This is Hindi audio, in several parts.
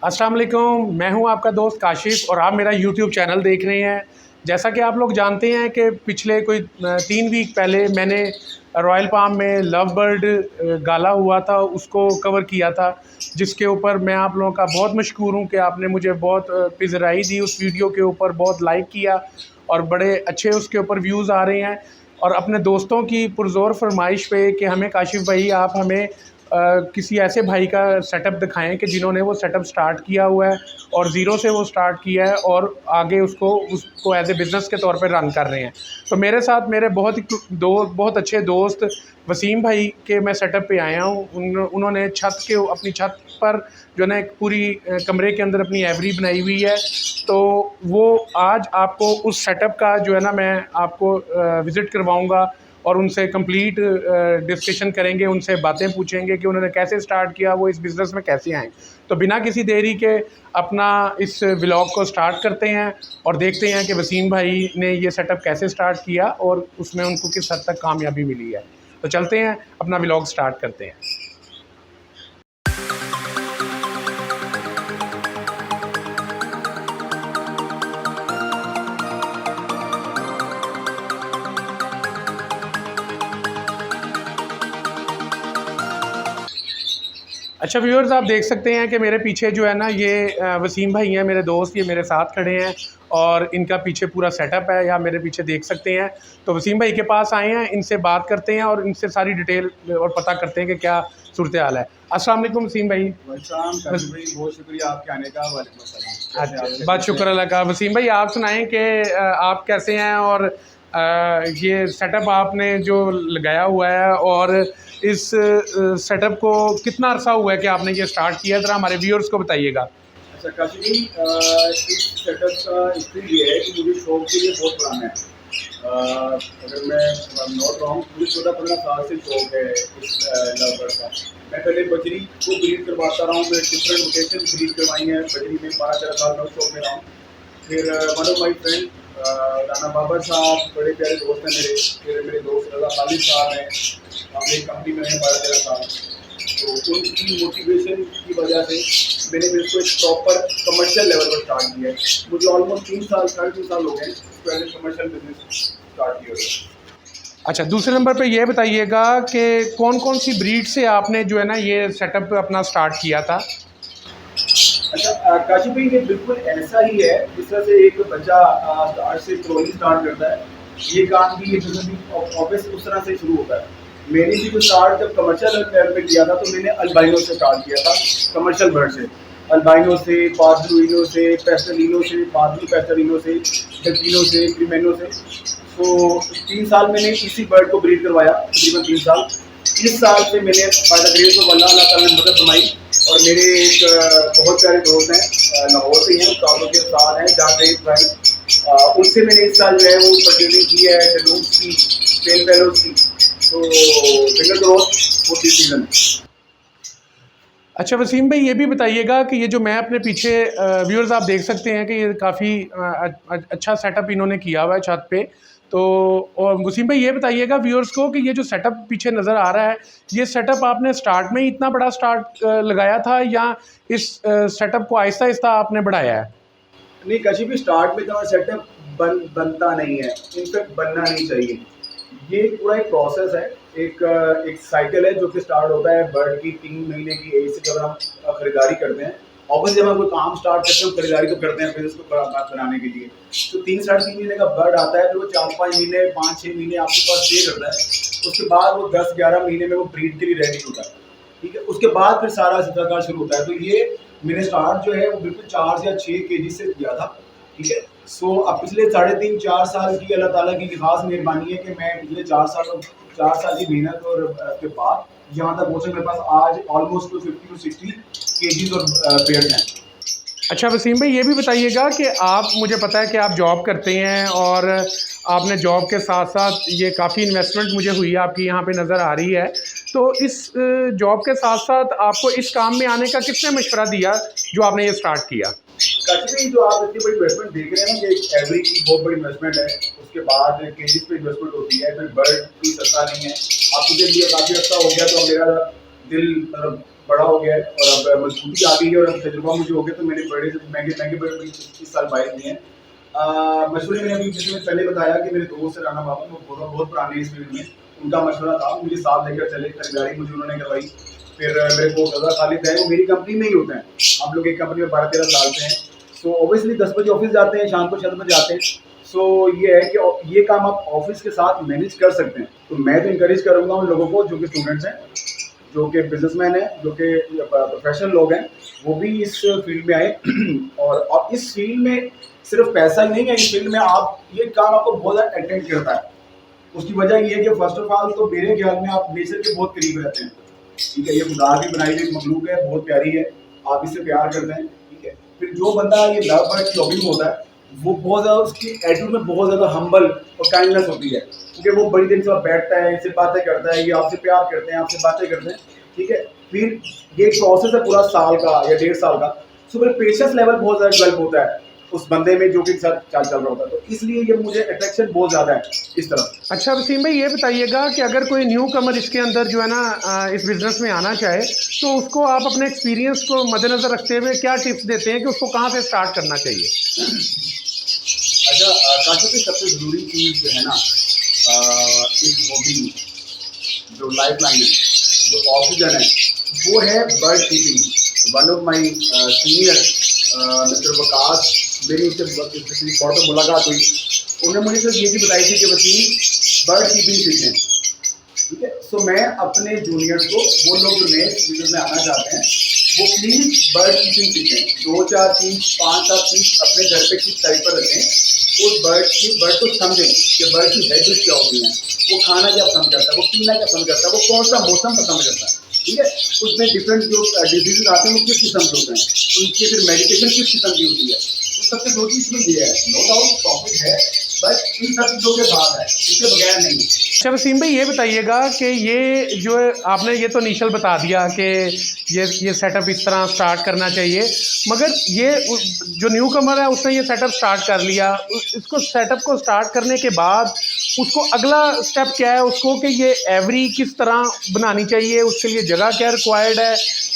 अस्सलाम वालेकुम, मैं हूं आपका दोस्त काशिफ और आप मेरा यूट्यूब चैनल देख रहे हैं। जैसा कि आप लोग जानते हैं कि पिछले कोई 3 वीक पहले मैंने रॉयल पाम में लव बर्ड गाला हुआ था, उसको कवर किया था, जिसके ऊपर मैं आप लोगों का बहुत मशकूर हूं कि आपने मुझे बहुत पिज़राई दी उस वीडियो के ऊपर, बहुत लाइक किया और बड़े अच्छे उसके ऊपर व्यूज़ आ रहे हैं। और अपने दोस्तों की पुरज़ोर फरमाइश पे कि हमें काशिफ भाई आप हमें किसी ऐसे भाई का सेटअप दिखाएं कि जिन्होंने वो सेटअप स्टार्ट किया हुआ है और ज़ीरो से वो स्टार्ट किया है और आगे उसको एज ए बिज़नेस के तौर पे रन कर रहे हैं। तो मेरे साथ मेरे बहुत अच्छे दोस्त वसीम भाई के मैं सेटअप पे आया हूँ। उन्होंने अपनी छत पर जो है ना एक पूरी कमरे के अंदर अपनी एवरी बनाई हुई है। तो वो आज आपको उस सेटअप का जो है ना मैं आपको विज़िट करवाऊँगा और उनसे कंप्लीट डिस्कशन करेंगे, उनसे बातें पूछेंगे कि उन्होंने कैसे स्टार्ट किया, वो इस बिज़नेस में कैसे आए। तो बिना किसी देरी के अपना इस व्लॉग को स्टार्ट करते हैं और देखते हैं कि वसीम भाई ने ये सेटअप कैसे स्टार्ट किया और उसमें उनको किस हद तक कामयाबी मिली है। तो चलते हैं, अपना व्लॉग स्टार्ट करते हैं। अच्छा व्यूअर्स, आप देख सकते हैं कि मेरे पीछे जो है ना ये वसीम भाई हैं, मेरे दोस्त, ये मेरे साथ खड़े हैं और इनका पीछे पूरा सेटअप है, या मेरे पीछे देख सकते हैं। तो वसीम भाई के पास आए हैं, इनसे बात करते हैं और इनसे सारी डिटेल और पता करते हैं कि क्या सूरत हाल है। अस्सलाम वालेकुम वसीम भाई। बहुत शुक्रिया आपके आने का। अच्छा, बहुत शुक्र अल्लाह का। वसीम भाई आप सुनाएं कि आप कैसे हैं और ये सेटअप आपने जो लगाया हुआ है और इस सेटअप को कितना अरसा हुआ है कि आपने ये स्टार्ट किया, ज़रा हमारे व्यूअर्स को बताइएगा। अच्छा काशी जी, इस सेटअप का हिस्ट्री ये है कि मुझे शौक के लिए बहुत पुराना है। अगर मैं नोट रहा हूँ, मुझे 14-15 साल से शौक है इस लव बर्ड का। मैं पहले बजरी को ब्रीड करवाता रहा हूँ, मैं डिफरेंट लोकेशन ब्रीड करवाई है बजरी में। 12-13 साल मैं शौक में रहा हूँ। फिर one of my friend Rana Babar साहब, बड़े प्यारे दोस्त हैं मेरे। फिर मेरे दोस्त रजा खालिद साहब हैं, अपनी कंपनी में हैं 12-13 साल। तो उनकी मोटिवेशन की वजह से मैंने भी इसको एक प्रॉपर कमर्शियल लेवल पर स्टार्ट किया है। मुझे ऑलमोस्ट 3 साल हो गए पहले कमर्शियल बिजनेस स्टार्ट किया हुआ। अच्छा, दूसरे नंबर पे ये बताइएगा कि कौन कौन सी ब्रीड से आपने जो है ना ये सेटअप अपना स्टार्ट किया था। अच्छा काशी भाई, ये बिल्कुल ऐसा ही है जिस तरह से एक बच्चा आज से ट्रोलिंग स्टार्ट करता है, ये काम भी, ये बिजनेस भी ऑब्वियस उस तरह से शुरू होता है। मैंने भी जो स्टार्ट जब कमर्शियल लेवल पे किया था तो मैंने अल्बाइनो से स्टार्ट किया था, कमर्शियल बर्ड से। अल्बाइनो से, पादुइनो से, पेस्टलिनो से, पादू पेस्टलिनो से, डकिनो से, क्रीमेनो से। तो 3 साल मैंने इसी बर्ड को ब्रीड करवाया, तकरीबन 3 साल। इस साल से मैंने बाय द ग्रेस ऑफ अल्लाह ताला ने मदद फरमाई और मेरे एक बहुत प्यारे दोस्त हैं, लाहौर से हैं, सालों के साथ हैं, जावेद भाई। उनसे मैंने इस साल जो है वो परचेजिंग की है डलूम्स की, पेन पेलोस की। तो finger cross for this season. अच्छा वसीम भाई, ये भी बताइएगा कि ये जो मैं अपने पीछे व्यूअर्स आप देख सकते हैं कि ये काफ़ी अच्छा सेटअप इन्होंने किया हुआ है छत पे। तो और वसीम भाई ये बताइएगा व्यूअर्स को कि ये जो सेटअप पीछे नज़र आ रहा है, ये सेटअप आपने स्टार्ट में ही इतना बड़ा लगाया था या इस सेटअप को आहिस्ता आहिस्ता आपने बढ़ाया है? नहीं कभी भी स्टार्ट में तो सेटअप बनता नहीं है, इनफैक्ट बनना नहीं चाहिए। ये पूरा एक प्रोसेस है, एक साइकिल है जो कि स्टार्ट होता है बर्ड की 3 महीने की एज से जब हम खरीदारी करते हैं। ऑब्वियसली जब हम कोई काम स्टार्ट करते हैं, खरीदारी तो करते हैं बिजनेस को बनाने के लिए, तो 3-3.5 महीने का बर्ड आता है, फिर वो 4-5 महीने 5-6 महीने आपके पास स्टे करता है, उसके बाद वो 10-11 महीने में वो ब्रीड के लिए रेडी होता है, ठीक है। उसके बाद फिर सारा चित्रकार शुरू होता है। तो ये मैंने स्टार्ट जो है वो बिल्कुल 4 या 6 केजी से किया था, ठीक है। सो अब पिछले 3.5-4 साल की अल्लाह ताला की खास मेहरबानी है कि मैं पिछले 4 साल की मेहनत और के बाद यहाँ तक पहुँचा। मेरे पास आज ऑलमोस्ट 50-60 केजीज और पेयर्स हैं। अच्छा वसीम भाई, ये भी बताइएगा कि आप, मुझे पता है कि आप जॉब करते हैं और आपने जॉब के साथ साथ ये काफ़ी इन्वेस्टमेंट मुझे हुई आपकी यहाँ पे नज़र आ रही है, तो इस जॉब के साथ साथ आपको इस काम में आने का किसने मशवरा दिया जो आपने ये स्टार्ट किया? कभी जो आप इतनी बड़ी इन्वेस्टमेंट देख रहे हैं ना कि एवरी की बहुत बड़ी इन्वेस्टमेंट है, उसके बाद केजीज पे इन्वेस्टमेंट होती है, फिर बर्ड भी सस्ता नहीं है। आप मुझे लिए काफ़ी अच्छा हो गया तो मेरा दिल मतलब बड़ा हो गया है और अब मजबूती आ गई है और अब तजुर्बा मुझे हो गया, तो मैंने बड़े से महंगे बड़े 20 साल बाइक लिए हैं। मशवरे मैंने अभी जैसे पहले बताया कि मेरे दोस्त राना बाबा वो बहुत पुराने इस फील्ड में, उनका मशवरा था, मुझे साथ लेकर चले, खरीदारी मुझे उन्होंने करवाई। फिर मेरे को सदा खालिद है, वो मेरी कंपनी में ही होते हैं, हम लोग एक कंपनी में 12-13 साल से हैं। सो ऑब्वियसली 10 बजे ऑफिस जाते हैं, शाम को 6 बजे आते हैं। सो ये है कि ये काम आप ऑफिस के साथ मैनेज कर सकते हैं। तो मैं तो इंकरेज करूँगा उन लोगों को जो कि स्टूडेंट्स हैं, जो कि बिजनेसमैन हैं, जो कि प्रोफेशनल लोग हैं, वो भी इस फील्ड में आए। और इस फील्ड में सिर्फ पैसा ही नहीं है, इस फील्ड में आप ये काम आपको बहुत ज़्यादा अटेंड करता है। उसकी वजह ये है कि फर्स्ट ऑफ ऑल तो मेरे ख्याल में आप नेचर के बहुत करीब रहते हैं, ठीक है। ये खुदा की बनाई हुई मखलूक है, बहुत प्यारी है, आप इससे प्यार करते हैं, ठीक है। फिर जो बंदा ये लव बर्ड की हॉबी में होता है, वो बहुत ज़्यादा उसकी एटीट्यूड में बहुत ज़्यादा हम्बल और काइंडनेस होती है, क्योंकि वो बड़ी देर से बैठता है, इससे बातें करता है, ये आपसे प्यार करते हैं, आपसे बातें करते हैं, ठीक है। फिर ये प्रोसेस है पूरा साल का या 1.5 साल का। सो फिर पेशेंस लेवल बहुत ज़्यादा डेवलप होता है उस बंदे में जो कि साथ चल रहा होता है, तो इसलिए ये मुझे अट्रैक्शन बहुत ज़्यादा है इस तरफ। अच्छा वसीम भाई, ये बताइएगा कि अगर कोई न्यू कमर इसके अंदर जो है ना इस बिज़नेस में आना चाहे, तो उसको आप अपने एक्सपीरियंस को मद्देनज़र रखते हुए क्या टिप्स देते हैं कि उसको कहाँ से स्टार्ट करना चाहिए? अच्छा, काशी की सबसे ज़रूरी चीज़ जो है ना इस हॉबी में, जो लाइफ लाइन है, जो ऑक्सीजन है, वो है bird keeping. One of my senior mister Waqas, मेरी उससे बहुत मुलाकात हुई, उन्होंने मुझे सिर्फ ये भी बताई थी कि वसीम बर्ड कीपिंग सीखें, ठीक है। सो मैं अपने जूनियर्स को, वो लोग जो नए बिजनेस में आना चाहते हैं, वो प्लीज़ बर्ड कीपिंग सीखें। 2-4 पीस 5-7 पीस अपने घर पे किस टाइप पर रखें, उस बर्ड को समझें कि बर्ड की हैबिट्स क्या होती हैं, वो खाना क्या पसंद करता है, वो पीना क्या पसंद करता है, वो कौन सा मौसम पसंद करता है, ठीक है। उसमें डिफरेंट जो डिजीज आते हैं वो किस किस्म के होते हैं, उनके फिर मेडिकेशन किस किस्म की होती है। तो सबसे जरूरी इसमें ये है, नो डाउट प्रॉफिट है, बट इन सब चीज़ों के बाद है, इसके बगैर नहीं है। अच्छा वसीम भाई, ये बताइएगा कि ये जो आपने ये तो इनिशियल बता दिया कि ये सेटअप इस तरह स्टार्ट करना चाहिए, मगर ये जो न्यू कमर है उसने ये सेटअप स्टार्ट कर लिया, इसको सेटअप को स्टार्ट करने के बाद उसको अगला स्टेप क्या है उसको, कि ये एवरी किस तरह बनानी चाहिए, उसके लिए जगह क्या रिक्वायर्ड है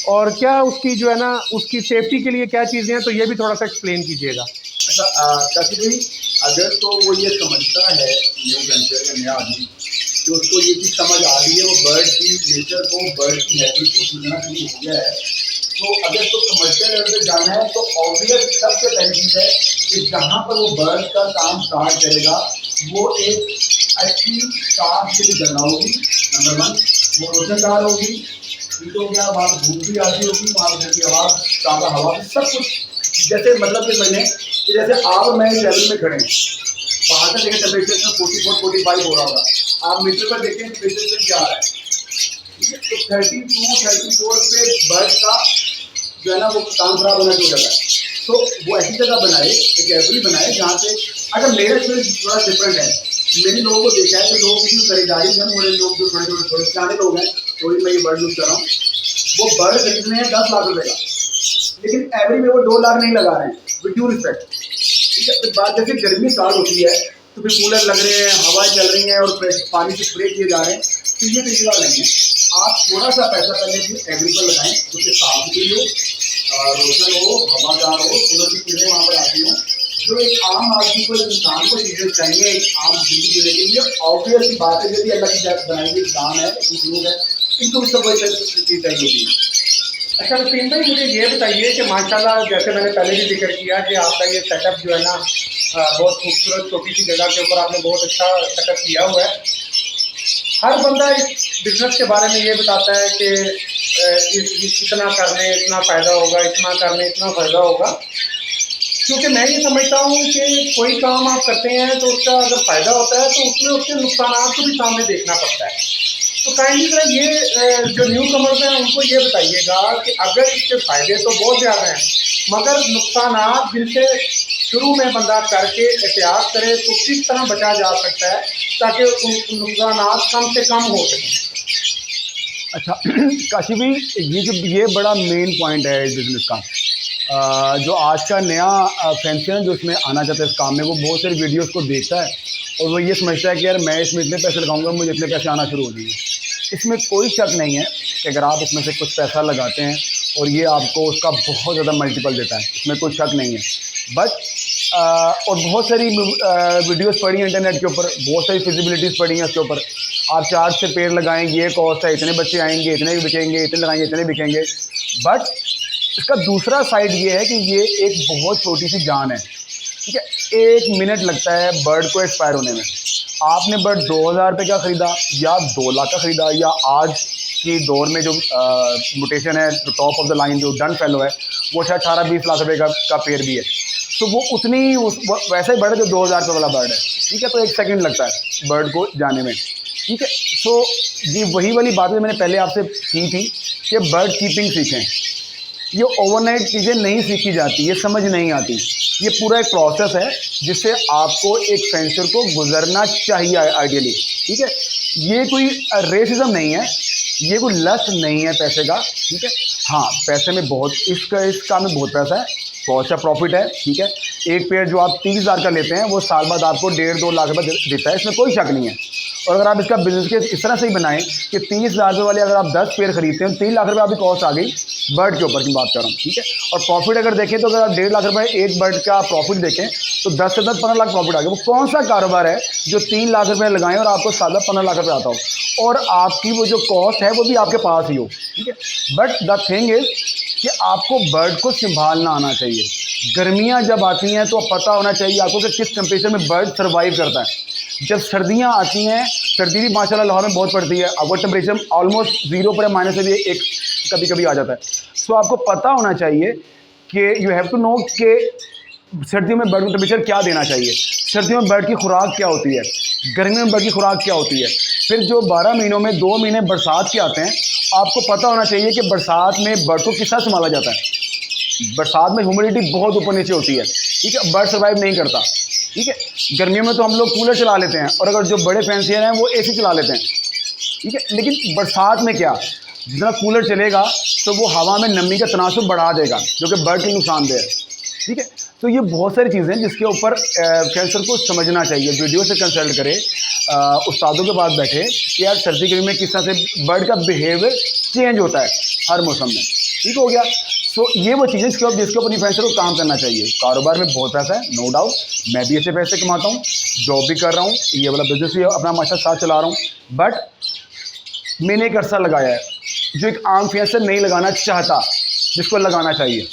और क्या उसकी जो है ना उसकी सेफ्टी के लिए क्या चीज़ें हैं, तो ये भी थोड़ा सा एक्सप्लेन कीजिएगा। अच्छा काशी भाई, अगर तो वो ये समझता है न्यू वेंचर या नया आदमी, जो उसको ये चीज़ समझ आ रही है, वो बर्ड की नेचर को, बर्ड की हैबिट को समझना शुरू हो गया है, तो अगर तो समझते रहते जाना है, तो ऑब्वियस सबसे पहली चीज़ है कि जहाँ पर वो बर्ड का काम स्टार्ट करेगा, वो एक अच्छी साफ सुथरी जगह होगी, नंबर 1, वो रोशनदार होगी, ठीक हो गया, वहाँ पर धूप भी आती होगी, वहाँ पर की आवाज़, ताज़ा हवा, सब कुछ जैसे मतलब कि मैंने कि जैसे आप और मैं लेवल में खड़े हैं, बाहर का देखें टेम्परेचर 44-45 हो रहा होगा, आप मीटर पर देखें टेम्परेचर क्या आ रहा है, ठीक है। तो 32-34 पे बर्ड का जो है ना वो काम खराब होना शुरू हो जाता है। तो वो ऐसी जगह बनाए, एक एवरी बनाए जहाँ पे, अच्छा मेरा एक्सपीरियंस थोड़ा डिफरेंट है, मैंने लोगों को देखा है कि लोग किसी खरीदारी में, थोड़े लोग जो थोड़े सियाने लोग हैं, थोड़ी मैं ये बर्ड यूज़ कर रहा हूँ, वो बर्ड खरीदने हैं 10 लाख रुपए का, लेकिन एवरी में वो 2 लाख नहीं लगा रहे हैं, विद ड्यू रिस्पेक्ट, ठीक है। फिर बात जैसे गर्मी स्टार्ट होती है, तो फिर कूलर लग रहे हैं, हवा चल रही है और पानी से स्प्रे किए जा रहे हैं, तो ये तरीका नहीं है। आप थोड़ा सा पैसा पहले भी एवरी पर लगाएं, जो कि साफ सुथरी हो, रोशन हो, हवादार हो, सूरज की किरणें वहाँ पर आती हों, जो एक आम आदमी को, इंसान को चीज़ें चाहिए एक आम जिंदगी जीने के लिए। ऑब्वियस की बात है, यदि अल्लाह की जात बनाई हुई इंसान है, मखलूक है, इनको भी सब वही चीज़ चाहिए होती है। अच्छा वसीम भाई, मुझे ये बताइए कि माशाल्लाह जैसे मैंने पहले भी जिक्र किया कि आपका ये सेटअप जो है ना बहुत खूबसूरत छोटी सी जगह के ऊपर आपने बहुत अच्छा सेटअप किया हुआ है। हर बंदा इस बिज़नेस के बारे में ये बताता है कि इतना करने इतना फ़ायदा होगा, इतना करने इतना फ़ायदा होगा। क्योंकि मैं ये समझता हूँ कि कोई काम आप करते हैं तो उसका अगर फ़ायदा होता है तो उसमें उसके नुकसानात को भी सामने देखना पड़ता है। तो काइंडली ज़रा ये जो न्यू कमर्स हैं उनको ये बताइएगा कि अगर इसके फ़ायदे तो बहुत ज़्यादा हैं, मगर नुकसानात जिनसे शुरू में बंदा करके एहतियात करे तो किस तरह बचा जा सकता है ताकि उन नुकसानात कम से कम हो सकें। अच्छा काशी भाई, ये बड़ा मेन पॉइंट है इस बिज़नेस का। जो आज का नया फैंसी है जो इसमें आना चाहता है इस काम में, वो बहुत सारी वीडियोस को देखता है और वो ये समझता है कि यार मैं इसमें इतने पैसे लगाऊंगा, मुझे इतने पैसे आना शुरू हो जाएंगे। इसमें कोई शक नहीं है कि अगर आप इसमें से कुछ पैसा लगाते हैं और ये आपको उसका बहुत ज़्यादा मल्टीपल देता है, इसमें कोई शक नहीं है। बट और बहुत सारी वीडियोस पढ़ी हैं इंटरनेट के ऊपर, बहुत सारी फिजिबिलिटीज़ पढ़ी हैं इसके ऊपर। आप चार्ज से पेड़ लगाएंगे, ये कॉस्ट है, इतने बच्चे आएंगे, इतने बिकेंगे, इतने लगाएंगे, इतने बिकेंगे। बट इसका दूसरा साइड ये है कि ये एक बहुत छोटी सी जान है, ठीक है। 1 मिनट लगता है बर्ड को एक्सपायर होने में। आपने बर्ड 2000 रुपये का ख़रीदा या 2 लाख का ख़रीदा, या आज की दौर में जो म्यूटेशन है, जो टॉप ऑफ द लाइन जो डन फेलो है, वो शायद 18-20 लाख रुपये का पेड़ भी है। तो वो उतनी वैसा ही बर्ड है जो 2000 रुपये वाला बर्ड है, ठीक है। तो 1 सेकंड लगता है बर्ड को जाने में, ठीक है। तो ये वही वाली बात है मैंने पहले आपसे की थी कि बर्ड कीपिंग सीखें। ये ओवरनाइट चीज़ें नहीं सीखी जाती, ये समझ नहीं आती। ये पूरा एक प्रोसेस है जिससे आपको एक फेंसर को गुजरना चाहिए आइडियली, ठीक है। ये कोई रेसिज्म नहीं है, ये कोई लस्ट नहीं है पैसे का, ठीक है। हाँ, पैसे में बहुत इस काम में बहुत पैसा है, बहुत अच्छा प्रॉफिट है, ठीक है। एक पेड़ जो आप 30,000 का लेते हैं वो साल बाद आपको 1.5-2 लाख रुपये देता है, इसमें कोई शक नहीं है। और अगर आप इसका बिजनेस के इस तरह से ही बनाएं कि 30,000 रुपये वाले अगर आप 10 पेड़ खरीदते हैं, 3 लाख रुपये आपकी कॉस्ट आ गई बर्ड के ऊपर की बात कर रहा हूँ, ठीक है। और प्रॉफिट अगर देखें तो अगर आप 1.5 लाख रुपये एक बर्ड का प्रॉफिट देखें तो 10 से 15 लाख प्रॉफिट आ गया। वो कौन सा कारोबार है जो 3 लाख रुपये लगाएं और आपको साल 15 लाख रुपये आता हो और आपकी वो जो कॉस्ट है वो भी आपके पास ही हो, ठीक है। बट द थिंग इज़ कि आपको बर्ड को संभालना आना चाहिए। गर्मियाँ जब आती हैं तो पता होना चाहिए आपको कि किस टेम्परेचर में बर्ड सर्वाइव करता है। जब सर्दियाँ आती हैं, सर्दी भी माशाल्लाह लाहौर में बहुत पड़ती है, अब वो टेम्परेचर ऑलमोस्ट 0 पर माइनस से भी एक कभी कभी आ जाता है। सो आपको पता होना चाहिए कि यू हैव टू नो कि सर्दियों में बर्ड को टेम्परेचर क्या देना चाहिए, सर्दियों में बर्ड की खुराक क्या होती है, गर्मियों में बर्ड की खुराक क्या होती है। फिर जो 12 महीनों में 2 महीने बरसात के आते हैं, आपको पता होना चाहिए कि बरसात में बर्ड को किस तरह संभाला जाता है। बरसात में ह्यूमिडिटी बहुत ऊपर नीचे होती है, ठीक है, बर्ड सर्वाइव नहीं करता, ठीक है। गर्मियों में तो हम लोग कूलर चला लेते हैं और अगर जो बड़े फैंसियर हैं वो एसी चला लेते हैं, ठीक है। लेकिन बरसात में क्या, जितना कूलर चलेगा तो वो हवा में नमी का तनासुब बढ़ा देगा जो कि बर्ड के नुकसानदेह है, ठीक है। तो ये बहुत सारी चीज़ें जिसके ऊपर कैंसर को समझना चाहिए। वीडियो से कंसल्ट करें, उस्तादों के पास बैठे कि यार सर्दी गर्मी में किस तरह से बर्ड का बिहेवियर चेंज होता है हर मौसम में, ठीक हो गया। सो ये वो चीज़ें जिसके ऊपर इन्फ्लुएंसर को काम करना चाहिए। कारोबार में बहुत पैसा है, नो डाउट, मैं भी अच्छे पैसे कमाता हूँ, जॉब भी कर रहा हूँ, ये वाला बिजनेस भी अपना माशा साथ चला रहा हूँ। बट मैंने एक अरसा लगाया है जो एक आम इन्फ्लुएंसर नहीं लगाना चाहता, जिसको लगाना चाहिए।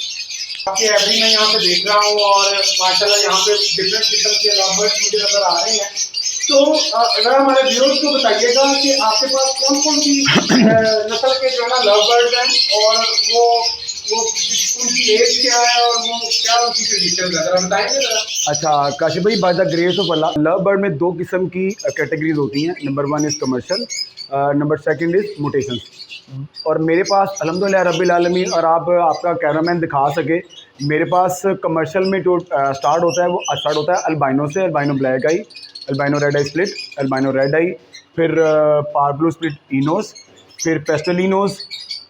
आपकी एवरी मैं यहाँ पे देख रहा हूँ और माशाल्लाह यहाँ पे डिफरेंट किस्म के लवबर्ड्स मुझे नज़र आ रहे हैं। तो अगर हमारे व्यूअर्स को बताइएगा कि आपके पास कौन कौन सी नस्ल के जो है ना लवबर्ड्स हैं और वो उनकी एज क्या है और वो क्या उनकी कंडीशन है, जरा बताएंगे जरा। अच्छा काशिफ भाई, by the grace of Allah, love bird में 2 किस्म की कैटेगरीज होती हैं। Number 1 is commercial, number 2 is mutations. और मेरे पास अल्हम्दुलिल्लाह रब्बिल आलमीन, और आपका कैमरामैन दिखा सके, मेरे पास कमर्शियल में जो स्टार्ट होता है वो स्टार्ट होता है अल्बाइनो से, अल्बाइनो ब्लैक आई, अल्बाइनो रेड आई स्प्लिट, अल्बाइनो रेड आई, फिर पार ब्लू स्प्लिट इनोस, फिर पेस्टलिनोस।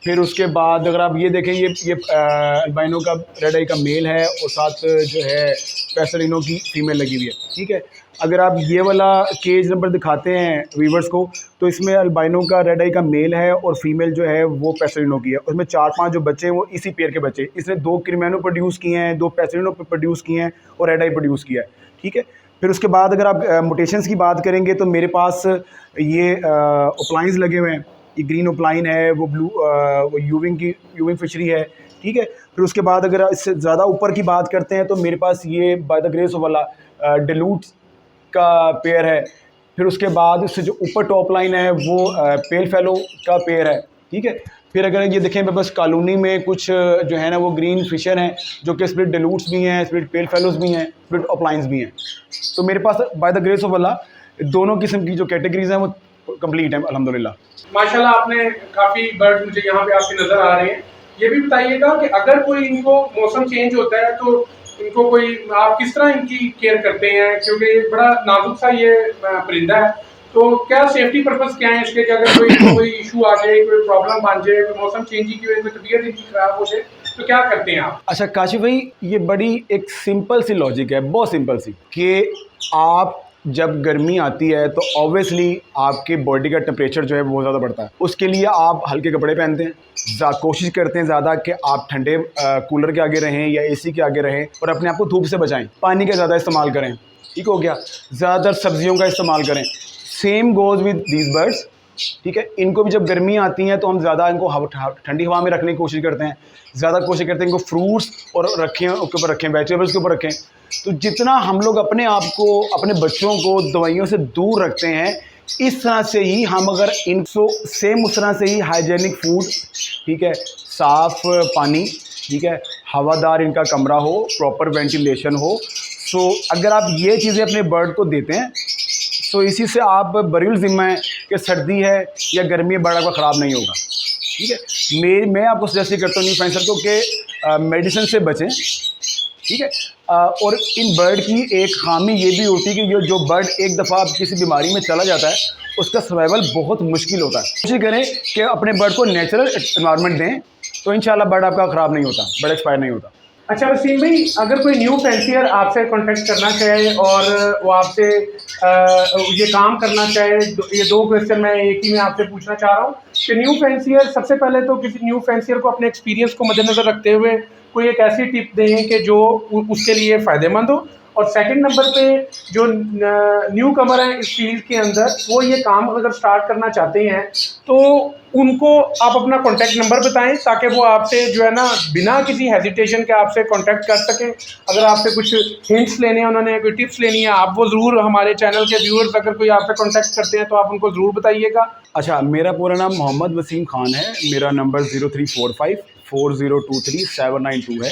फिर उसके बाद अगर आप ये देखें, ये अल्बाइनो का रेड आई का मेल है और साथ जो है पेस्टलिनो की फीमेल लगी हुई है, ठीक है। अगर आप ये वाला केज नंबर दिखाते हैं वीवर्स को तो इसमें अल्बाइनो का रेड आई का मेल है और फीमेल जो है वो पेस्टलिनो की है। उसमें 4-5 जो बच्चे हैं वो इसी पेयर के बच्चे, इसने 2 क्रीमेनो प्रोड्यूस किए हैं, 2 पेस्टलिनो प्रोड्यूस किए हैं और रेड आई प्रोड्यूस किया है, ठीक है। फिर उसके बाद अगर आप म्यूटेशंस की बात करेंगे तो मेरे पास ये अप्लाइंस लगे हुए हैं, ये ग्रीन ओपलाइन है, वो ब्लू वो यूविंग फिशरी है, ठीक है। फिर उसके बाद अगर इससे ज़्यादा ऊपर की बात करते हैं तो मेरे पास ये बाय द ग्रेस ऑफ अल्लाह डेलूट्स का पेयर है। फिर उसके बाद इससे जो ऊपर टॉप लाइन है वो पेल फेलो का पेयर है, ठीक है। फिर अगर ये देखें बस कॉलोनी में कुछ जो है ना वो ग्रीन फिशर हैं जो कि स्प्लिट डेलूट्स भी हैं, स्प्लिट पेल फेलोज भी हैं, स्प्लिट ऑपलाइंस भी हैं। तो मेरे पास बाय द ग्रेस ऑफ अल्लाह दोनों किस्म की जो कैटेगरीज हैं वो कंप्लीट हैं अल्हम्दुलिल्लाह। माशाल्लाह आपने काफ़ी बर्ड मुझे यहाँ पे आपके नज़र आ रहे हैं। ये भी बताइएगा कि अगर कोई इनको मौसम चेंज होता है तो इनको कोई आप किस तरह इनकी केयर करते हैं, क्योंकि ये बड़ा नाजुक सा ये परिंदा है, तो क्या सेफ्टी पर्पस क्या है इसके कि अगर कोई इशू आ जाए, कोई प्रॉब्लम बन जाए, कोई मौसम चेंज की वजह से तबीयत इनकी खराब हो जाए तो क्या करते हैं आप? अच्छा काशिफ भाई, ये बड़ी एक सिंपल सी लॉजिक है, बहुत सिंपल सी, कि आप जब गर्मी आती है तो ऑब्वियसली आपके बॉडी का टेम्परेचर जो है बहुत ज़्यादा बढ़ता है। उसके लिए आप हल्के कपड़े पहनते हैं, कोशिश करते हैं ज़्यादा कि आप ठंडे कूलर के आगे रहें या एसी के आगे रहें और अपने आप को धूप से बचाएं। पानी का ज़्यादा इस्तेमाल करें, ठीक हो गया। ज़्यादातर सब्जियों का इस्तेमाल करें। Same goes with these birds, ठीक है। इनको भी जब गर्मी आती हैं तो हम ज़्यादा इनको ठंडी हवा में रखने की कोशिश करते हैं, ज़्यादा कोशिश करते हैं इनको फ्रूट्स और रखें उसके ऊपर रखें, वेजिटेबल्स के ऊपर रखें। तो जितना हम लोग अपने आप को, अपने बच्चों को दवाइयों से दूर रखते हैं, इस तरह से ही हम अगर इनको सेम उस तरह से ही हाइजेनिक फूड, ठीक है, साफ़ पानी, ठीक है, हवादार इनका कमरा हो, प्रॉपर वेंटिलेशन हो। सो अगर आप ये चीज़ें अपने बर्ड को देते हैं तो इसी से आप बरील ज़िम्मा है कि सर्दी है या गर्मी है बर्ड आपका ख़राब नहीं होगा, ठीक है। मैं आपको सजेस्ट करता हूँ न्यू फेंसर को कि मेडिसिन से बचें, ठीक है। और इन बर्ड की एक खामी ये भी होती है कि जो बर्ड एक दफ़ा किसी बीमारी में चला जाता है उसका सर्वाइवल बहुत मुश्किल होता है। कोशिश करें कि अपने बर्ड को नेचुरल एनवायरनमेंट दें तो इंशाल्लाह बर्ड आपका ख़राब नहीं होता, बर्ड एक्सपायर नहीं होता। अच्छा वसीम भाई, अगर कोई न्यू फैंसियर आपसे कांटेक्ट करना चाहे और वो आपसे ये काम करना चाहे, ये दो क्वेश्चन मैं एक ही में आपसे पूछना चाह रहा हूँ कि न्यू फैंसियर, सबसे पहले तो किसी न्यू फैंसियर को अपने एक्सपीरियंस को मद्देनज़र रखते हुए कोई एक ऐसी टिप दें कि जो उसके लिए फ़ायदेमंद हो, और सेकंड नंबर पे जो न्यू कमर हैं इस फील्ड के अंदर, वो ये काम अगर स्टार्ट करना चाहते हैं तो उनको आप अपना कॉन्टैक्ट नंबर बताएं ताकि वो आपसे जो है ना बिना किसी हेजिटेशन के आपसे कॉन्टैक्ट कर सकें। अगर आपसे कुछ हिंट्स लेने हैं, उन्होंने कोई टिप्स लेनी है, आप वो ज़रूर, हमारे चैनल के व्यूअर्स अगर कोई आपसे कॉन्टैक्ट करते हैं तो आप उनको ज़रूर बताइएगा। अच्छा, मेरा पूरा नाम मोहम्मद वसीम खान है, मेरा नंबर 034540237992 है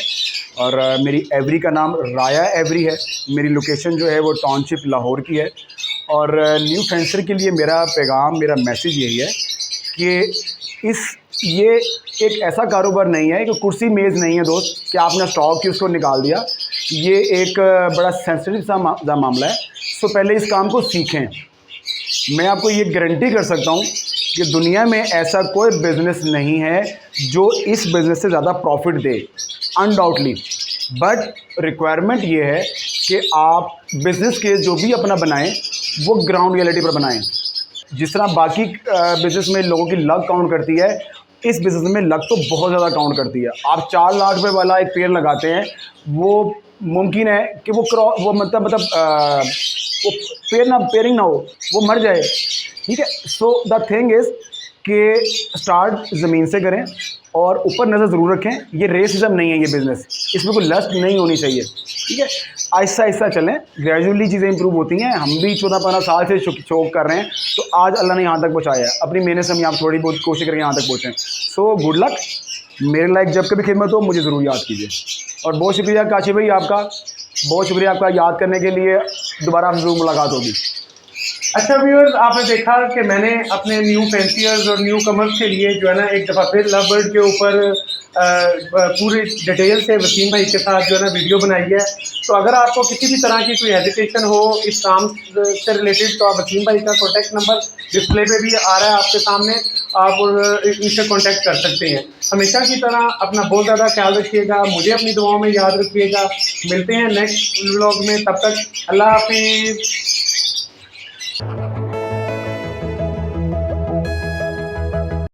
और मेरी एवरी का नाम राया एवरी है। मेरी लोकेशन जो है वो टाउनशिप लाहौर की है। और न्यू फेंसर के लिए मेरा पैगाम, मेरा मैसेज यही है कि ये एक ऐसा कारोबार नहीं है कि कुर्सी मेज़ नहीं है दोस्त कि आपने स्टॉक की उसको निकाल दिया। ये एक बड़ा सेंसिटिव सा मामला है। सो पहले इस काम को सीखें। मैं आपको ये गारंटी कर सकता हूँ कि दुनिया में ऐसा कोई बिज़नेस नहीं है जो इस बिज़नेस से ज़्यादा profit they, undoubtedly. But requirement ये है कि आप बिज़नेस के जो भी अपना बनाएं वो ग्राउंड रियलिटी पर बनाएं। जिस तरह बाकी बिज़नेस में लोगों की लक काउंट करती है, इस बिज़नेस में लक तो बहुत ज़्यादा काउंट करती है। आप 4 लाख रुपए वाला एक पेड़ लगाते हैं, वो मुमकिन है कि वो मतलब वो पेयरिंग ना हो, वो मर जाए, ठीक है। सो द थिंग इज़ कि स्टार्ट ज़मीन से करें और ऊपर नज़र ज़रूर रखें। ये रेसिज्म नहीं है, ये बिज़नेस, इसमें कोई लस्ट नहीं होनी चाहिए, ठीक है। आहिस्ता आहिस्ता चलें, ग्रेजुअली चीज़ें इंप्रूव होती हैं। हम भी 14-15 साल से शौक कर रहे हैं, तो आज अल्लाह ने यहाँ तक पहुँचाया है। अपनी मेहनत से हम यहाँ थोड़ी बहुत कोशिश करके यहाँ तक पहुँचें। So good luck. मेरे लाइक जब कभी खिदमत हो मुझे ज़रूर याद कीजिए। और बहुत शुक्रिया काशिफ भाई आपका, बहुत शुक्रिया आपका याद करने के लिए। दोबारा हम ज़रूर मुलाकात होगी। अच्छा व्यूअर्स, आपने देखा कि मैंने अपने न्यू फैंसियर्स और न्यू कमर्स के लिए जो है ना एक दफ़ा फिर लव बर्ड के ऊपर पूरी डिटेल से वसीम भाई के साथ जो है ना वीडियो बनाई है। तो अगर आपको किसी भी तरह की कोई हेजिटेशन हो इस काम से रिलेटेड तो आप वसीम भाई का कॉन्टैक्ट नंबर डिस्प्ले पे भी आ रहा है आपके सामने, आप इनसे कॉन्टैक्ट कर सकते हैं। हमेशा की तरह अपना बहुत ज़्यादा ख्याल रखिएगा, मुझे अपनी दुआओं में याद रखिएगा। मिलते हैं नेक्स्ट व्लॉग में, तब तक अल्लाह हाफिज़।